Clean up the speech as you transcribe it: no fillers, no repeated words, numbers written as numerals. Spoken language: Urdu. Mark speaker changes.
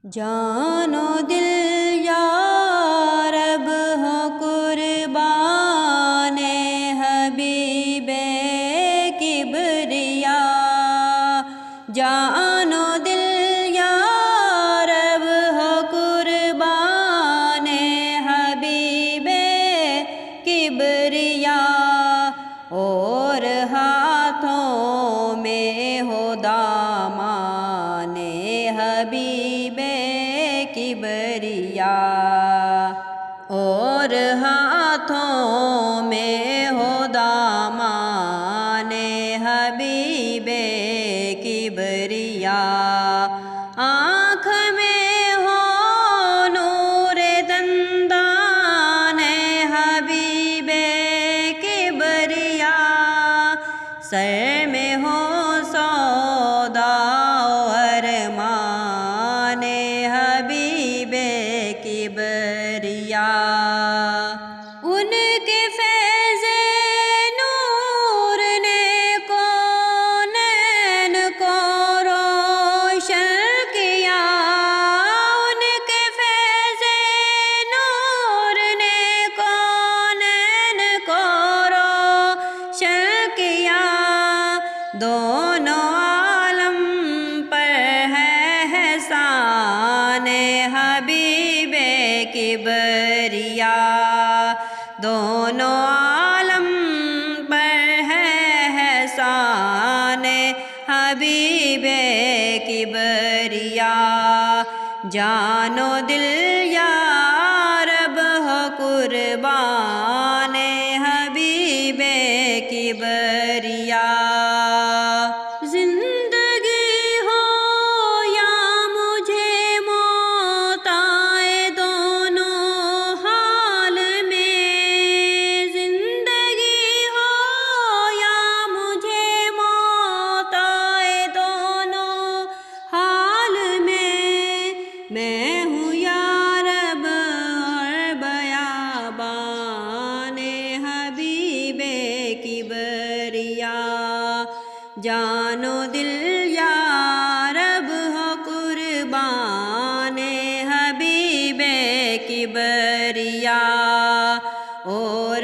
Speaker 1: جان و دل یا رب ہو قربان حبیب کبریا، جان و دل یا رب ہو قربان حبیب کبریا، اور ہاتھوں میں ہو دامان حبیب کبریا، اور ہاتھوں میں ہو دامان حبیب کبریا، آنکھ میں ہو نور دندان حبیب کبریا، سر میں ہو سودا و ارمان حبیب کبریا، ان کے فیض نور نے کونین کو روشن کیا، ان کے فیض نور نے کونین کو روشن کیا، دونوں عالم پر ہے احسان حبیب کبریا، دونوں عالم پر ہے احسان حبیب کبریا، جان و دل یا رب ہو قربان حبیب کبریا، زندگی ہو یا مجھے موت آئے دونوں حال میں، زندگی ہو یا مجھے موت آئے دونوں حال میں ہوں یا رب اور بیابان حبیب کبریا، جان و دل یا رب ہو قربان حبیب کبریا، اور